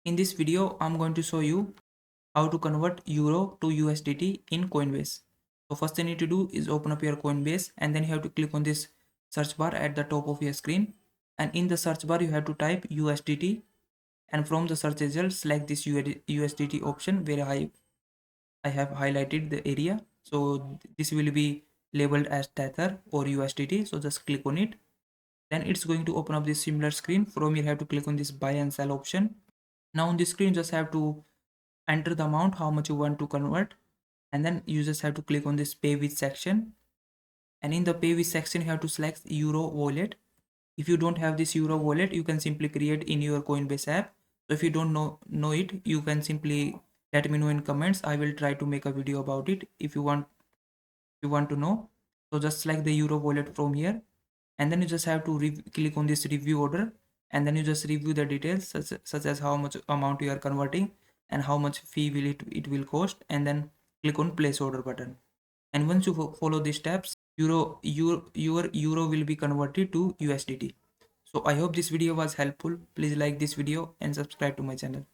In this video, I'm going to show you how to convert Euro to USDT in Coinbase. So first thing you need to do is open up your Coinbase and then you have to click on this search bar at the top of your screen. And in the search bar, you have to type USDT, and from the search result, select this USDT option where I have highlighted the area. So this will be labeled as Tether or USDT. So just click on it. Then it's going to open up this similar screen. From here, you have to click on this buy and sell option. Now on this screen, just have to enter the amount how much you want to convert, and then you just have to click on this pay with section, and in the pay with section you have to select euro wallet. If you don't have this euro wallet, you can simply create in your Coinbase app. So if you don't know it, you can simply let me know in comments. I will try to make a video about it if you want to know. So just select the euro wallet from here, and then you just have to click on this review order, and then you just review the details such as how much amount you are converting and how much fee will it will cost, and then click on place order button. And once you follow these steps, your euro will be converted to USDT. So I hope this video was helpful. Please like this video and subscribe to my channel.